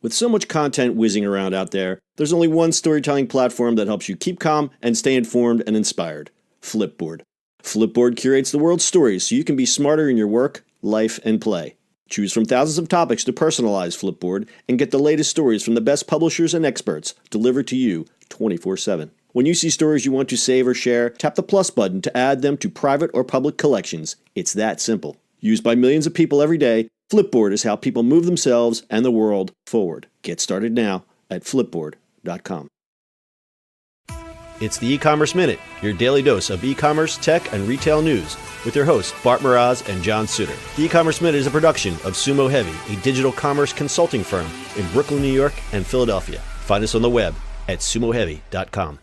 With so much content whizzing around out there, there's only one storytelling platform that helps you keep calm and stay informed and inspired: Flipboard. Flipboard curates the world's stories so you can be smarter in your work, life, and play. Choose from thousands of topics to personalize Flipboard and get the latest stories from the best publishers and experts delivered to you 24/7. When you see stories you want to save or share, tap the plus button to add them to private or public collections. It's that simple. Used by millions of people every day, Flipboard is how people move themselves and the world forward. Get started now at flipboard.com. It's the E-Commerce Minute, your daily dose of e-commerce, tech, and retail news with your hosts Bart Mraz and John Suter. The E-Commerce Minute is a production of Sumo Heavy, a digital commerce consulting firm in Brooklyn, New York, and Philadelphia. Find us on the web at sumoheavy.com.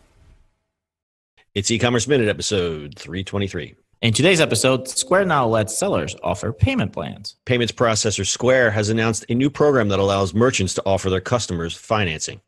It's E-Commerce Minute, episode 323. In today's episode, Square now lets sellers offer payment plans. Payments processor Square has announced a new program that allows merchants to offer their customers financing.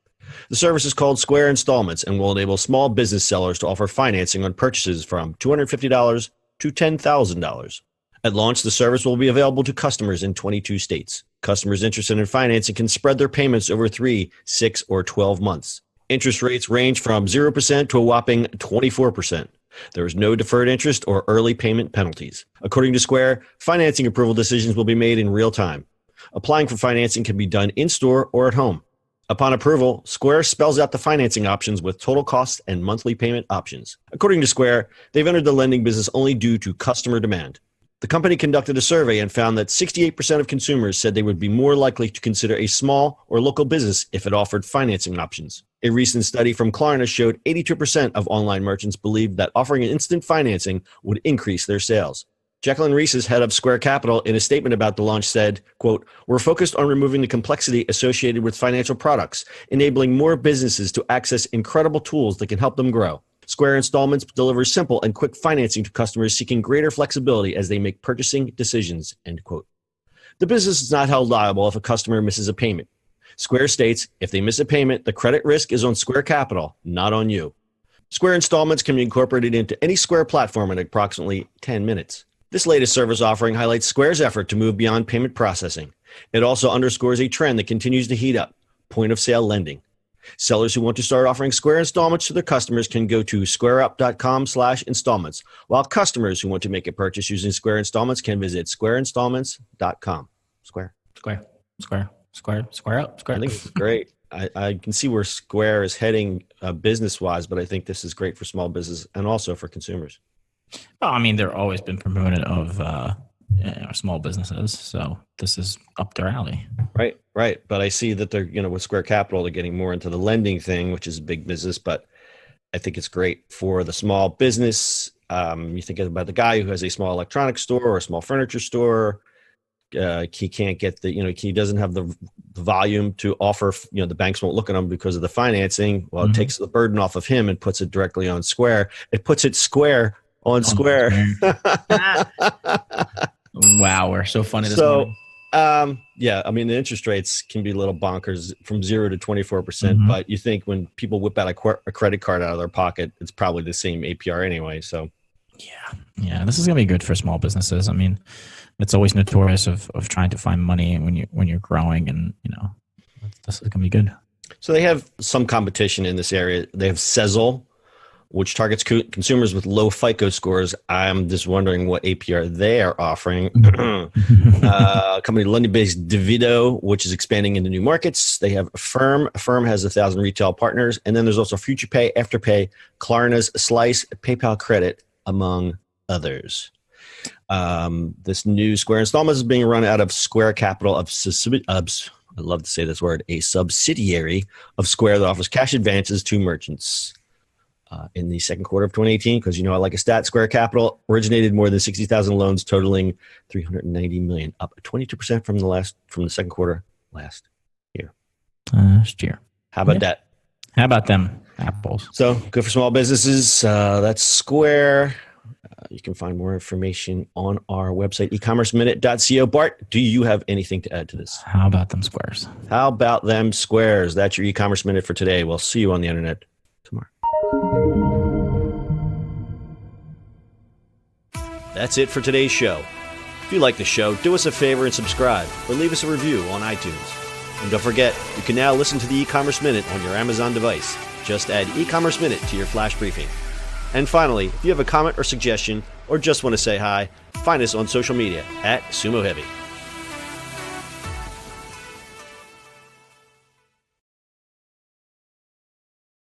The service is called Square Installments and will enable small business sellers to offer financing on purchases from $250 to $10,000. At launch, the service will be available to customers in 22 states. Customers interested in financing can spread their payments over 3, 6, or 12 months. Interest rates range from 0% to a whopping 24%. There is no deferred interest or early payment penalties. According to Square, financing approval decisions will be made in real time. Applying for financing can be done in-store or at home. Upon approval, Square spells out the financing options with total cost and monthly payment options. According to Square, they've entered the lending business only due to customer demand. The company conducted a survey and found that 68% of consumers said they would be more likely to consider a small or local business if it offered financing options. A recent study from Klarna showed 82% of online merchants believed that offering instant financing would increase their sales. Jacqueline Reeses, head of Square Capital, in a statement about the launch said, quote, "We're focused on removing the complexity associated with financial products, enabling more businesses to access incredible tools that can help them grow. Square Installments delivers simple and quick financing to customers seeking greater flexibility as they make purchasing decisions," end quote. The business is not held liable if a customer misses a payment. Square states, if they miss a payment, the credit risk is on Square Capital, not on you. Square Installments can be incorporated into any Square platform in approximately 10 minutes. This latest service offering highlights Square's effort to move beyond payment processing. It also underscores a trend that continues to heat up: point-of-sale lending. Sellers who want to start offering Square Installments to their customers can go to squareup.com/installments, while customers who want to make a purchase using Square Installments can visit squareinstallments.com. Square up. I think this is great. I can see where Square is heading business-wise, but I think this is great for small business and also for consumers. Well, I mean, they've always been proponent of small businesses, so this is up their alley. Right. But I see that they're, with Square Capital, they're getting more into the lending thing, which is big business, but I think it's great for the small business. You think about the guy who has a small electronics store or a small furniture store. He can't get he doesn't have the volume to offer, the banks won't look at him because of the financing. Well, it takes the burden off of him and puts it directly on Square. It puts it Square on Square. Wow, we're so funny this morning. I mean, the interest rates can be a little bonkers from 0 to 24%, but you think when people whip out a credit card out of their pocket, it's probably the same APR anyway. So, yeah, this is gonna be good for small businesses. I mean, it's always notorious of trying to find money when you're growing, and this is gonna be good. So they have some competition in this area. They have Sezzle, which targets consumers with low FICO scores. I'm just wondering what APR they are offering. A company London-based Divido, which is expanding into new markets. They have Affirm. Affirm has 1,000 retail partners. And then there's also FuturePay, Afterpay, Klarna's Slice, PayPal Credit, among others. This new Square Installments is being run out of Square Capital I love to say this word, a subsidiary of Square that offers cash advances to merchants. In the second quarter of 2018, because I like a stat, Square Capital originated more than 60,000 loans totaling $390 million, up 22% from the second quarter last year. How about that? How about them apples? So good for small businesses. That's Square. You can find more information on our website, ecommerceminute.co. Bart, do you have anything to add to this? How about them squares? How about them squares? That's your e-commerce minute for today. We'll see you on the internet tomorrow. That's it for today's show. If you like the show, do us a favor and subscribe or leave us a review on iTunes. And don't forget, you can now listen to the e-commerce minute on your Amazon device. Just add e-commerce minute to your flash briefing. And finally, if you have a comment or suggestion, or just want to say hi, find us on social media at Sumo Heavy.